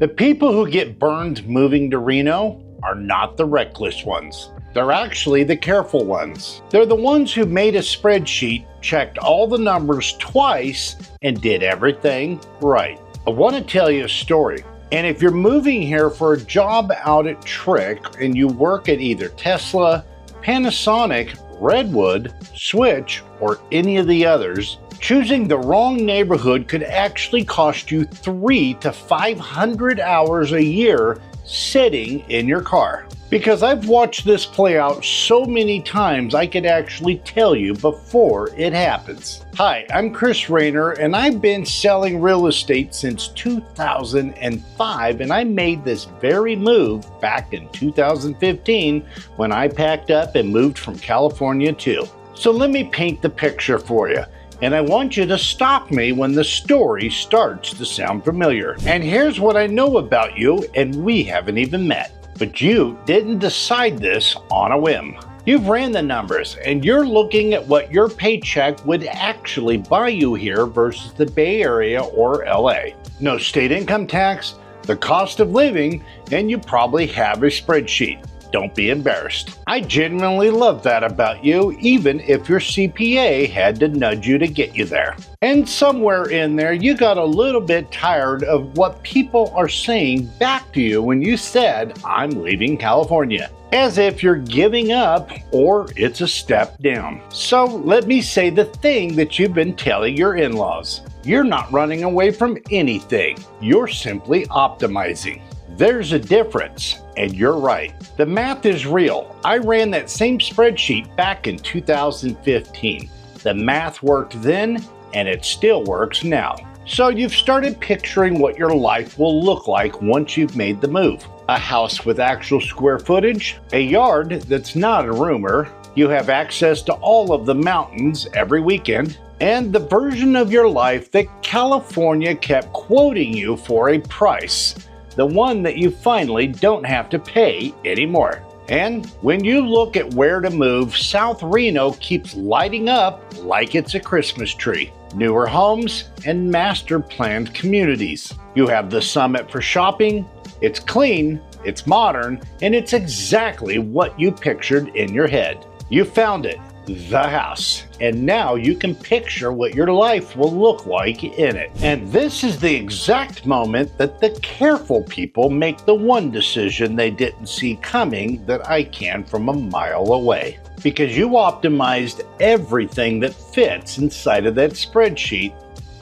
The people who get burned moving to Reno are not the reckless ones. They're actually the careful ones. They're the ones who made a spreadsheet, checked all the numbers twice, and did everything right. I want to tell you a story. And if you're moving here for a job out at TRIC and you work at either Tesla, Panasonic, Redwood, Switch, or any of the others, choosing the wrong neighborhood could actually cost you 300 to 500 hours a year sitting in your car. Because I've watched this play out so many times, I could actually tell you before it happens. Hi, I'm Chris Rayner, and I've been selling real estate since 2005, and I made this very move back in 2015 when I packed up and moved from California too. So let me paint the picture for you. And I want you to stop me when the story starts to sound familiar. And here's what I know about you, and we haven't even met. But you didn't decide this on a whim. You've ran the numbers, and you're looking at what your paycheck would actually buy you here versus the Bay Area or LA. No state income tax, the cost of living, and you probably have a spreadsheet. Don't be embarrassed. I genuinely love that about you, even if your CPA had to nudge you to get you there. And somewhere in there, you got a little bit tired of what people are saying back to you when you said, "I'm leaving California." As if you're giving up or it's a step down. So let me say the thing that you've been telling your in-laws. You're not running away from anything. You're simply optimizing. There's a difference, and you're right. The math is real. I ran that same spreadsheet back in 2015. The math worked then, and it still works now. So you've started picturing what your life will look like once you've made the move. A house with actual square footage, a yard that's not a rumor, you have access to all of the mountains every weekend, and the version of your life that California kept quoting you for a price. The one that you finally don't have to pay anymore. And when you look at where to move, South Reno keeps lighting up like it's a Christmas tree. Newer homes and master planned communities. You have the Summit for shopping. It's clean, it's modern, and it's exactly what you pictured in your head. You found it. The house. And now you can picture what your life will look like in it. And this is the exact moment that the careful people make the one decision they didn't see coming that I can from a mile away. Because you optimized everything that fits inside of that spreadsheet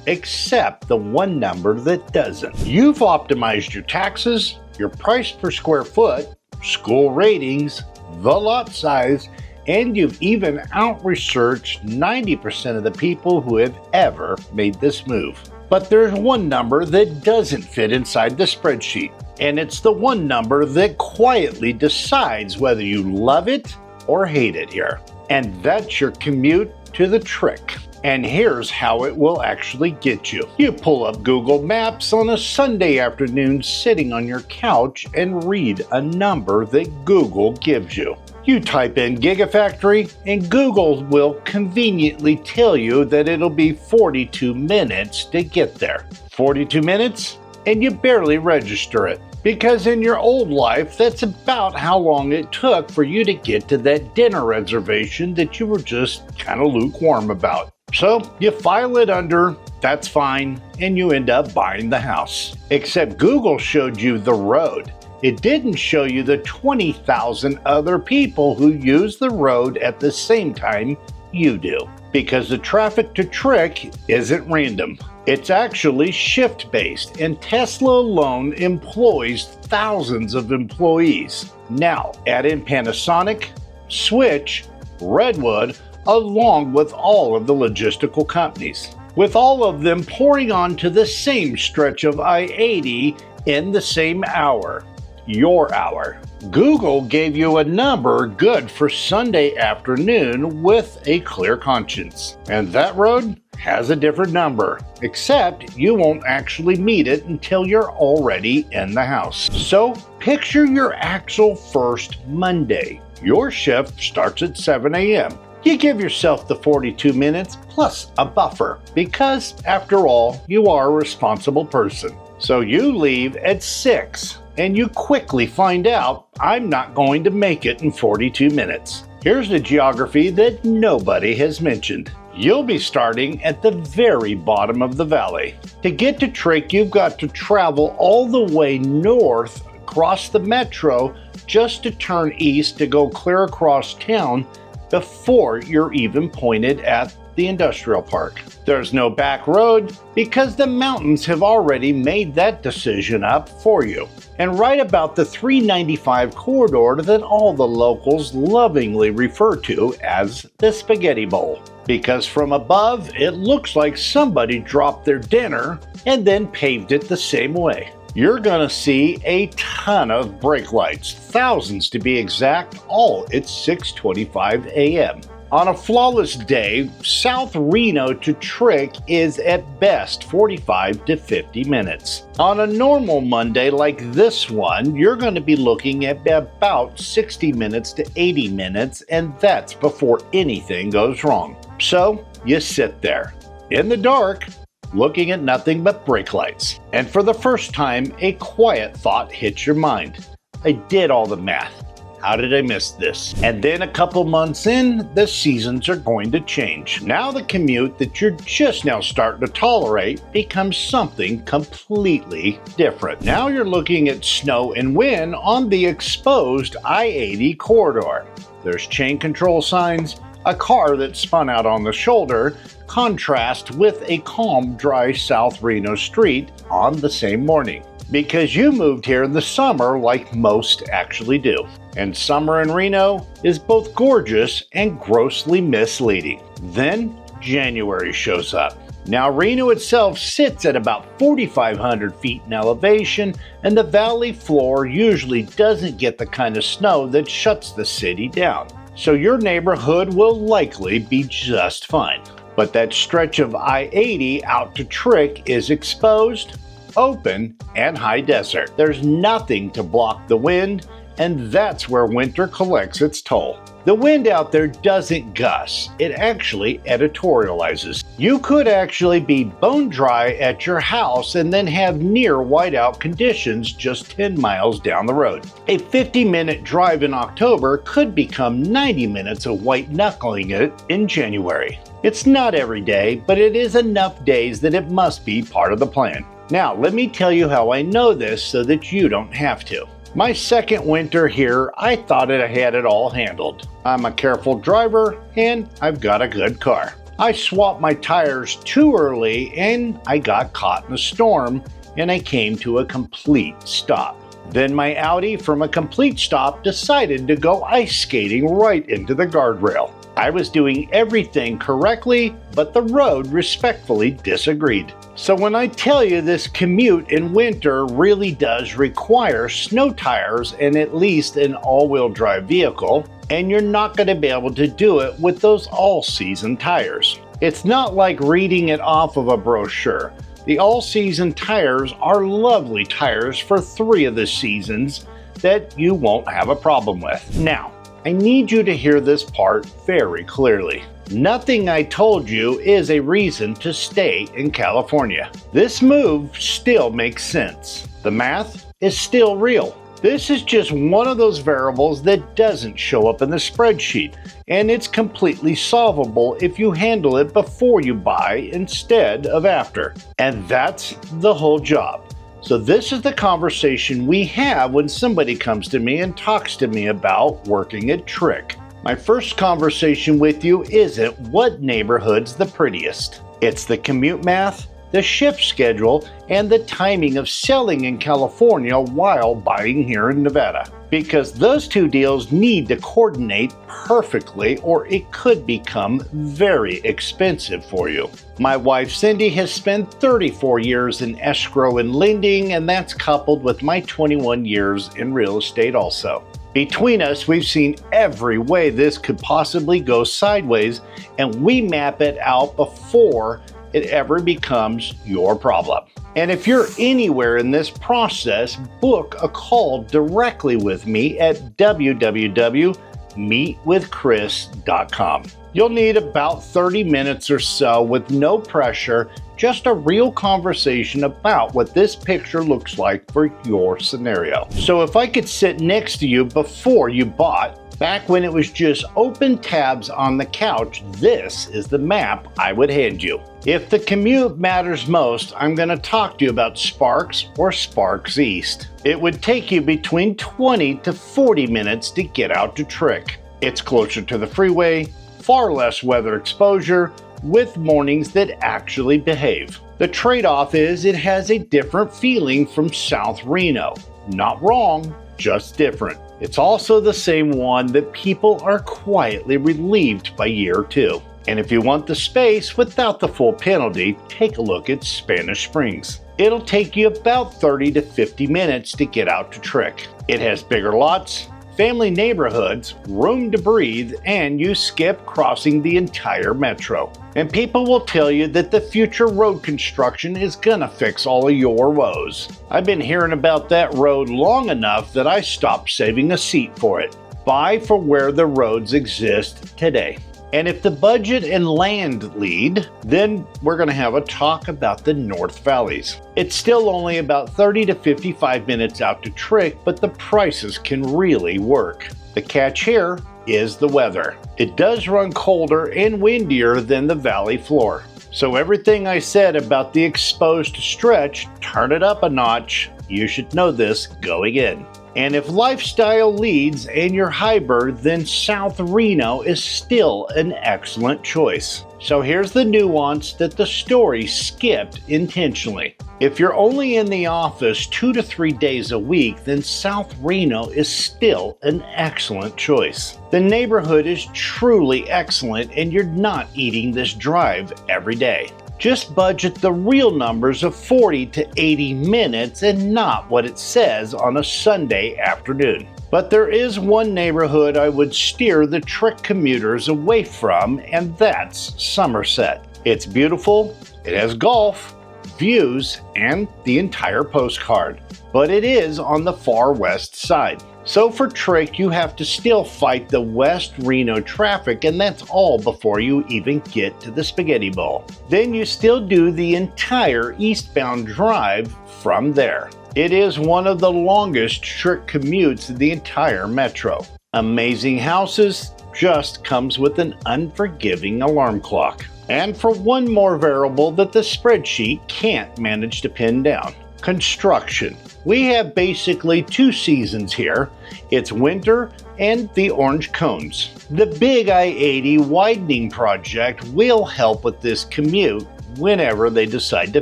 except the one number that doesn't. You've optimized your taxes, your price per square foot, school ratings, the lot size, and you've even out-researched 90% of the people who have ever made this move. But there's one number that doesn't fit inside the spreadsheet, and it's the one number that quietly decides whether you love it or hate it here. And that's your commute to the TRIC. And here's how it will actually get you. You pull up Google Maps on a Sunday afternoon sitting on your couch and read a number that Google gives you. You type in Gigafactory and Google will conveniently tell you that it'll be 42 minutes to get there. 42 minutes and you barely register it. Because in your old life, that's about how long it took for you to get to that dinner reservation that you were just kind of lukewarm about. So you file it under, that's fine, and you end up buying the house. Except Google showed you the road. It didn't show you the 20,000 other people who use the road at the same time you do. Because the traffic to TRIC isn't random. It's actually shift-based, and Tesla alone employs thousands of employees. Now, add in Panasonic, Switch, Redwood, along with all of the logistical companies, with all of them pouring onto the same stretch of I-80 in the same hour. Your hour. Google gave you a number good for Sunday afternoon with a clear conscience. And that road has a different number, except you won't actually meet it until you're already in the house. So picture your actual first Monday. Your shift starts at 7 a.m. You give yourself the 42 minutes plus a buffer because, after all, you are a responsible person. So you leave at 6, and you quickly find out I'm not going to make it in 42 minutes. Here's the geography that nobody has mentioned. You'll be starting at the very bottom of the valley. To get to TRIC, you've got to travel all the way north across the metro just to turn east to go clear across town before you're even pointed at the industrial park. There's no back road because the mountains have already made that decision up for you. And right about the 395 corridor that all the locals lovingly refer to as the Spaghetti Bowl. Because from above, it looks like somebody dropped their dinner and then paved it the same way. You're gonna see a ton of brake lights, thousands to be exact, all at 6:25 a.m. On a flawless day, South Reno to TRIC is at best 45 to 50 minutes. On a normal Monday like this one, you're going to be looking at about 60 minutes to 80 minutes, and that's before anything goes wrong. So you sit there, in the dark, looking at nothing but brake lights. And for the first time, a quiet thought hits your mind. I did all the math. How did I miss this? And then a couple months in, the seasons are going to change. Now the commute that you're just now starting to tolerate becomes something completely different. Now you're looking at snow and wind on the exposed I-80 corridor. There's chain control signs, a car that spun out on the shoulder, contrast with a calm, dry South Reno street on the same morning. Because you moved here in the summer like most actually do. And summer in Reno is both gorgeous and grossly misleading. Then January shows up. Now Reno itself sits at about 4,500 feet in elevation, and the valley floor usually doesn't get the kind of snow that shuts the city down. So your neighborhood will likely be just fine. But that stretch of I-80 out to TRIC is exposed, open, and high desert. There's nothing to block the wind, and that's where winter collects its toll. The wind out there doesn't gust, it actually editorializes. You could actually be bone dry at your house and then have near whiteout conditions just 10 miles down the road. A 50-minute drive in October could become 90 minutes of white knuckling it in January. It's not every day, but it is enough days that it must be part of the plan. Now, let me tell you how I know this so that you don't have to. My second winter here, I thought I had it all handled. I'm a careful driver and I've got a good car. I swapped my tires too early and I got caught in a storm and I came to a complete stop. Then my Audi from a complete stop decided to go ice skating right into the guardrail. I was doing everything correctly, but the road respectfully disagreed. So when I tell you this commute in winter really does require snow tires and at least an all-wheel drive vehicle, and you're not going to be able to do it with those all-season tires. It's not like reading it off of a brochure. The all-season tires are lovely tires for 3 of the seasons that you won't have a problem with. Now, I need you to hear this part very clearly. Nothing I told you is a reason to stay in California. This move still makes sense. The math is still real. This is just one of those variables that doesn't show up in the spreadsheet, and it's completely solvable if you handle it before you buy instead of after. And that's the whole job. So this is the conversation we have when somebody comes to me and talks to me about working at TRIC. My first conversation with you isn't what neighborhood's the prettiest. It's the commute math, the shift schedule, and the timing of selling in California while buying here in Nevada. Because those two deals need to coordinate perfectly or it could become very expensive for you. My wife Cindy has spent 34 years in escrow and lending, and that's coupled with my 21 years in real estate also. Between us, we've seen every way this could possibly go sideways, and we map it out before it ever becomes your problem. And if you're anywhere in this process, book a call directly with me at www.meetwithchris.com. You'll need about 30 minutes or so with no pressure just a real conversation about what this picture looks like for your scenario. So if I could sit next to you before you bought, back when it was just open tabs on the couch, this is the map I would hand you. If the commute matters most, I'm going to talk to you about Sparks or Sparks East. It would take you between 20 to 40 minutes to get out to TRIC. It's closer to the freeway, far less weather exposure, with mornings that actually behave. The trade-off is it has a different feeling from South Reno. Not wrong, just different. It's also the same one that people are quietly relieved by year 2. And if you want the space without the full penalty, take a look at Spanish Springs. It'll take you about 30 to 50 minutes to get out to TRIC. It has bigger lots, family neighborhoods, room to breathe, and you skip crossing the entire metro. And people will tell you that the future road construction is gonna fix all of your woes. I've been hearing about that road long enough that I stopped saving a seat for it. Buy for where the roads exist today. And if the budget and land lead, then we're going to have a talk about the North Valleys. It's still only about 30 to 55 minutes out to TRIC, but the prices can really work. The catch here is the weather. It does run colder and windier than the valley floor. So everything I said about the exposed stretch, turn it up a notch. You should know this going in. And if lifestyle leads and you're hybrid, then South Reno is still an excellent choice. So here's the nuance that the story skipped intentionally. If you're only in the office 2 to 3 days a week, then South Reno is still an excellent choice. The neighborhood is truly excellent and you're not eating this drive every day. Just budget the real numbers of 40 to 80 minutes and not what it says on a Sunday afternoon. But there is one neighborhood I would steer the TRIC commuters away from, and that's Somerset. It's beautiful, it has golf, views, and the entire postcard. But it is on the far west side. So for TRIC, you have to still fight the West Reno traffic, and that's all before you even get to the Spaghetti Bowl. Then you still do the entire eastbound drive from there. It is one of the longest TRIC commutes in the entire metro. Amazing houses, just comes with an unforgiving alarm clock. And for one more variable that the spreadsheet can't manage to pin down: construction. We have basically 2 seasons here. It's winter and the orange cones. The big I-80 widening project will help with this commute whenever they decide to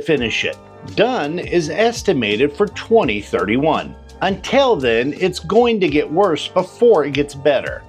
finish it. Done is estimated for 2031. Until then, it's going to get worse before it gets better.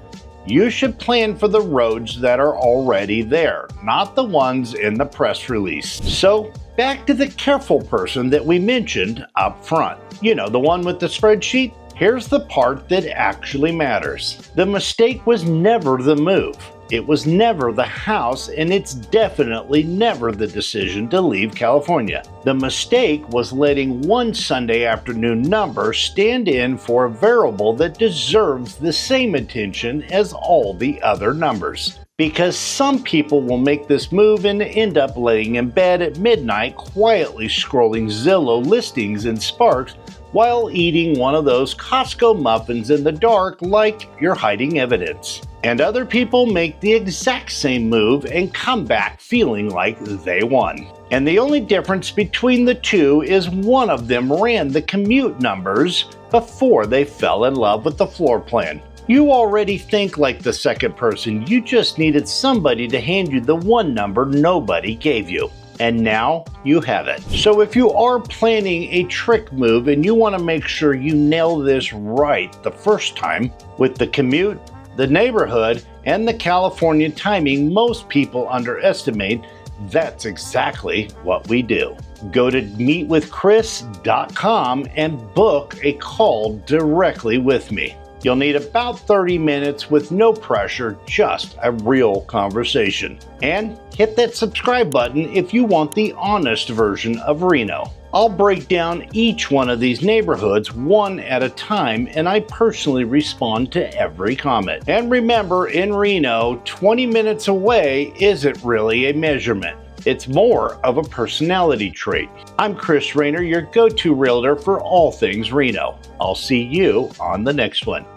You should plan for the roads that are already there, not the ones in the press release. So, back to the careful person that we mentioned up front. You know, the one with the spreadsheet? Here's the part that actually matters. The mistake was never the move. It was never the house, and it's definitely never the decision to leave California. The mistake was letting one Sunday afternoon number stand in for a variable that deserves the same attention as all the other numbers. Because some people will make this move and end up laying in bed at midnight quietly scrolling Zillow listings and Sparks while eating one of those Costco muffins in the dark like you're hiding evidence. And other people make the exact same move and come back feeling like they won. And the only difference between the two is one of them ran the commute numbers before they fell in love with the floor plan. You already think like the second person, you just needed somebody to hand you the one number nobody gave you. And now you have it. So if you are planning a TRIC move and you want to make sure you nail this right the first time, with the commute, the neighborhood, and the California timing most people underestimate, that's exactly what we do. Go to meetwithchris.com and book a call directly with me. You'll need about 30 minutes with no pressure, just a real conversation. And hit that subscribe button if you want the honest version of Reno. I'll break down each one of these neighborhoods one at a time, and I personally respond to every comment. And remember, in Reno, 20 minutes away isn't really a measurement. It's more of a personality trait. I'm Chris Rayner, your go-to realtor for all things Reno. I'll see you on the next one.